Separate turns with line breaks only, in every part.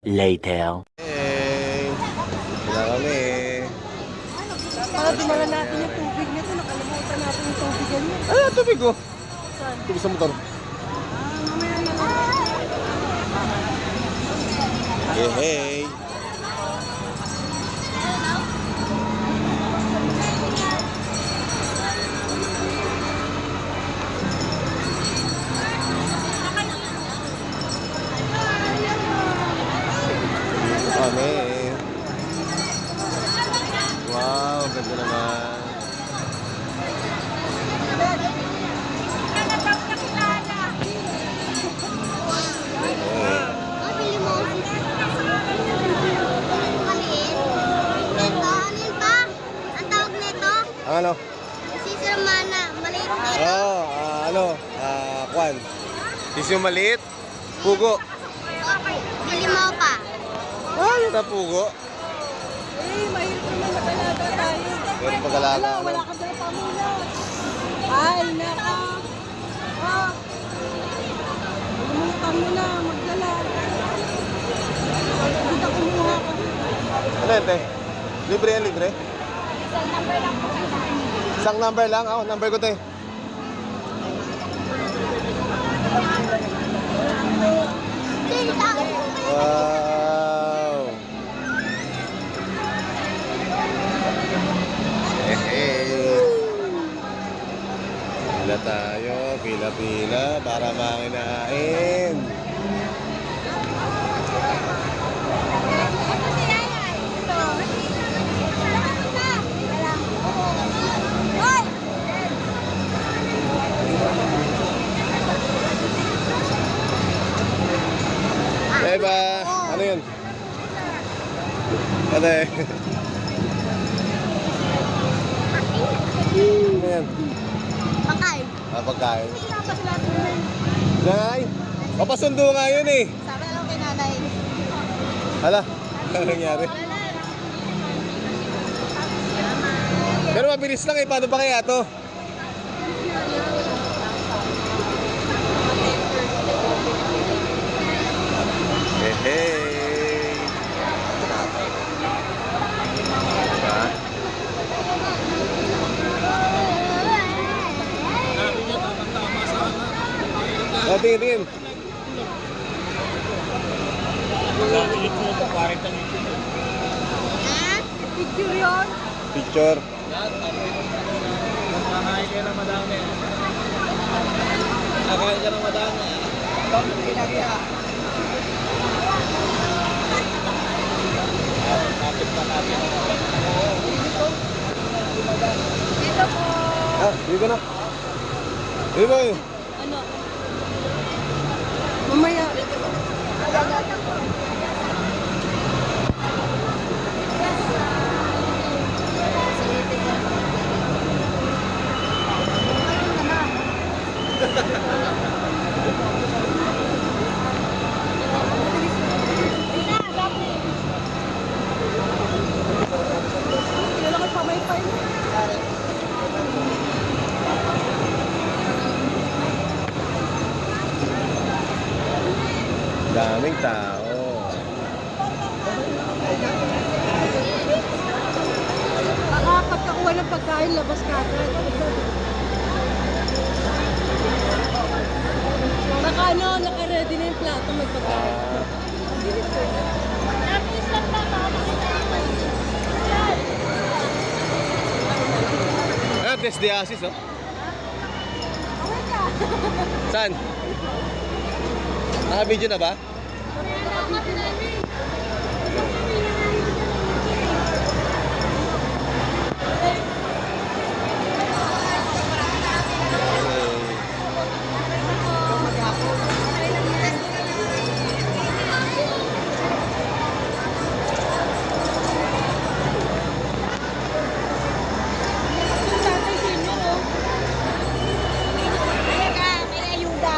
later.
Hey, wala kami.
Para dinala natin yung tubig nito, nakalimutan natin yung tubigan niya.
Ano tubig ko?
Saan?
Tubig sa motor.
Mamaya na lang.
Hey, hey. Kami. Wow, ganda naman.
Bili mo. Maliit. Ito, ano yun ba? Ang tawag nito?
Ang ano?
Sisir mana. Maliit nito.
Oh, Kwan. Is yung maliit? Pugo.
Bili mo pa.
Ano na pugo?
Eh, mahirap naman mag-alaga tayo.
Meron pag-alaga.
Wala ka dala pa muna. Ay, naka. Ah. Lumutang mo na, magdala. Hindi ka kumuha ka.
Ano yun, te? Libre yan, libre? Isang number lang? Ako, number ko, te. Wow! Hey! Pila tayo, pila-pila para makinain. Eba, ano yun? Ate. Ano yan?
Pakay.
Pagkain.
Dapat sila tuloy.
Nanay, papasundo nga yun eh.
Sabi na lang kay nanay.
Hala, ano nangyari? Pero mabilis lang eh, paano pa kaya to? Hey, hey. Diba? Oh, tingin, tingin.
Ha?
Picture yun.
Picture.
Nakain ka ng madami. Nakain ka ng madami. Kapit na kapit.
Dito po.
Ah, dito na. Dito ba yun?
Ano? Mamaya. Kailangan pa may file.
Daming tao.
Baka pagkakuha ng pagkain, labas ka agad. Naka-ready na yung plato magpagkain.
Ah, test the assist, oh. Saan? Naka-video na ba?
May ayuda.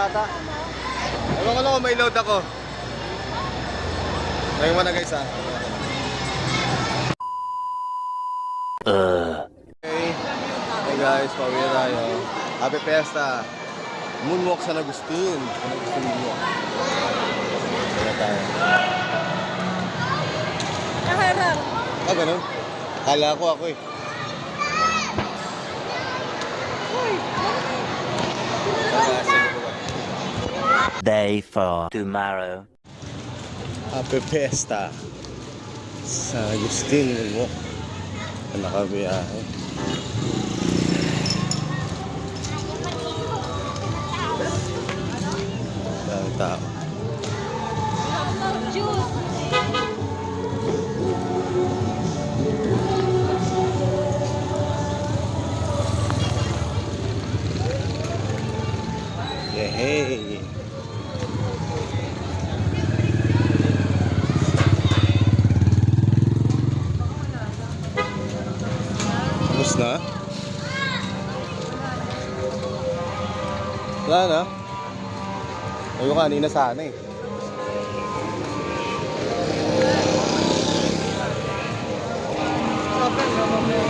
ata. Ewan ko lang kung may load ako. Try mo na guys ha. Okay. Hey guys, pauwi na tayo. Happy Fiesta. Moonwalk San Agustin. San Agustin Moonwalk. Pauwi na tayo.
Naharap.
Ah, ganun? Kala ko ako eh.
Day 4 tomorrow.
Happy Fiesta. San Agustin Moonwalk. Nakabiyahe. Dami tao. Yehey! Tapos na? Wala na? Ayun kanina sana eh.
Sobrang na mamaya.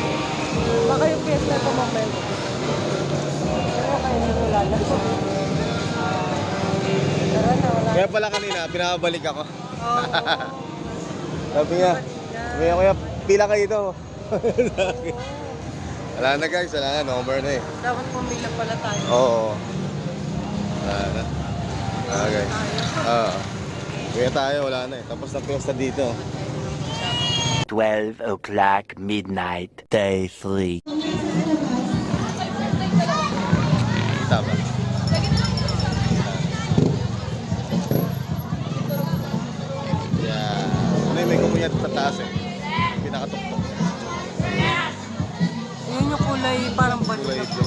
Baka yung fiesta ko mamaya. Pero kayo na wala na. Tara na, wala.
Kaya pala kanina, pinabalik ako.
Oo.
Sabi niya, kuya, pila kayo ito. Wala na guys, wala na, number na eh.
Dapat pumila pala tayo.
Oo. Wala na. Ah guys. Kaya tayo, wala na eh. Tapos na piyesta dito.
12 o'clock midnight. Day 3.
Kita ba? Yeah. Ano yung may kumunyat sa taas eh. Pinakatuktok.
Yun yung kulay parang
Kulay
balik.
ito.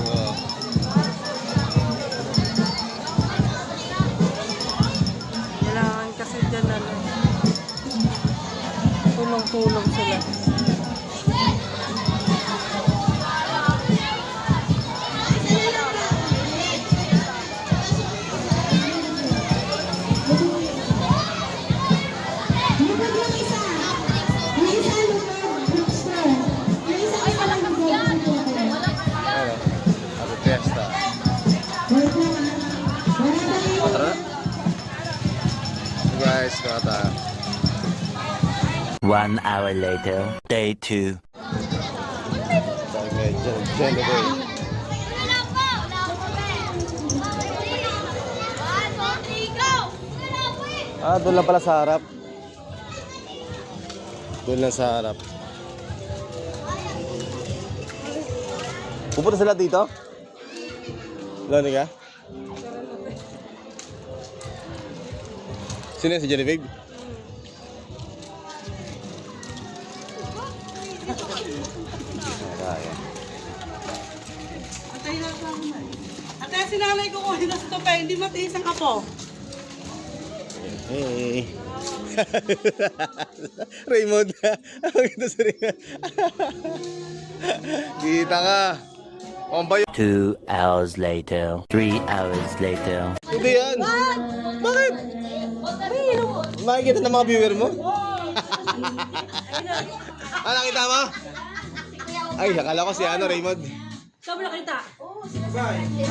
Kailangan kasi dyan ano. Tulong-tulong sila.
Ano? Happy Fiesta. Tara na. Guys, kata.
1 hour later. Day 2.
Tayo medyo. Generate. Ah, doon lang pala sa harap. Doon lang sa harap. Pupunta sila dito? Lani ka? Sino yan? Si Genevieve? Ayan.
Ate, sinanay ko kuhin na sa topay, hindi matiis ang kapo.
Hey. Raymond. Ang ganda sa Raymond. Kita ka. Pambay.
2 hours later. 3 hours later.
Hindi yan. Bakit? Makikita ng mga viewer mo? Ah, nakita mo? Ay, akala ko si ano, Raymond.
Saan mo nakita? Oo, sinasabi.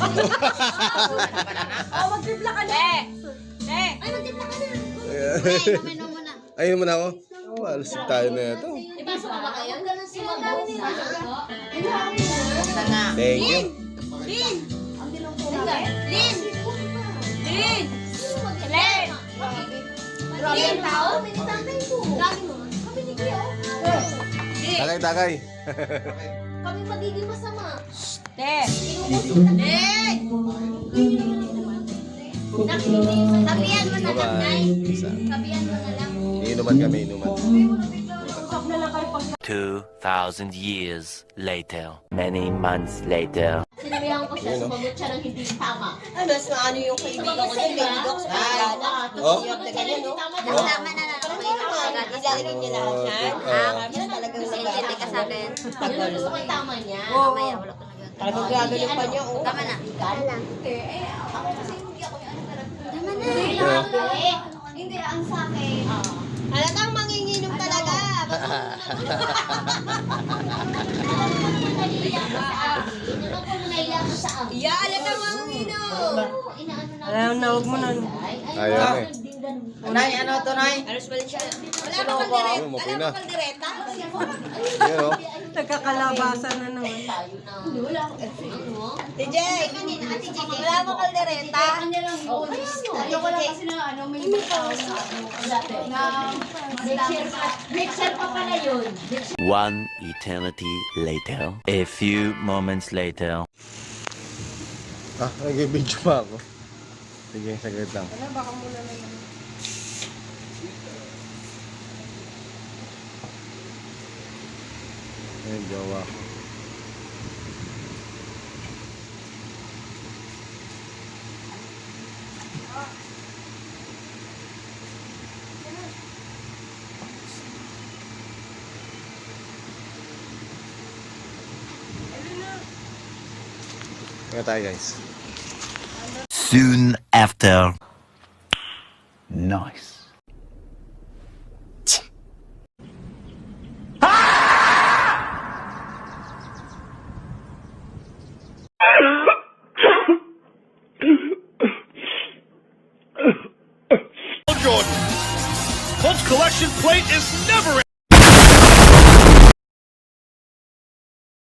Oo, mag-tripla ka na.
Ay, mag-tip na ka na. Uminom mo na.
Ayun mo na ako. Malasig tayo na ito.
Ipasok ka ba kayo? Ganun si Mabo.
Thank you.
Lin! Lin! Lin! Lin! Lin, tao? Minitangin ko. Lagi mo. Kami ni Kio.
Takay, takay.
Kami magiging masama.
Te!
Sabihan mo na lang, Nay.
Bye-bye. Isa.
Sabihan mo na lang.
Inuman kami, inuman.
2,000 years later. Many months later.
Sinabihan ko siya, sumagot siya ng hindi tama.
Ano, mas maano yung kaibigan ko dyan, kaibigan ko sa pagkana.
Oh?
Siyap na ganyan, no?
Tama na lang. Okay na ako agad.
Ilalagay niya lahat yan.
Yun talagang nag-iintindi ka sa akin. Yun ang gusto ko yung tama niya.
Oo.
Mamaya, wala ko na yun.
Talagang gagawin pa niya, oh.
Tama na.
Tama lang.
Ako kasi hindi ako yung Hindi ang sa akin. Halatang manginginom talaga. Ya, halatang manginginom.
Alam na, huwag mo na.
Ayaw eh.
Nay, ano to, Nay?
Wala ka kaldereta?
Ayun, okay na.
Kaldereta?
Yan o.
Nagkakalabasan na naman.
TJ, wala mo kaldereta?
Ayoko lang kasi na ano, may tao na mixer pa pala yun.
One eternity later. A few moments later.
Ah, nag-video pa ako. Sige, saglit lang.
Wala, baka muna na lang.
Ayun, jowa ko. Kaya tayo guys.
Soon after. Nice.
Jordan. Colts collection plate is never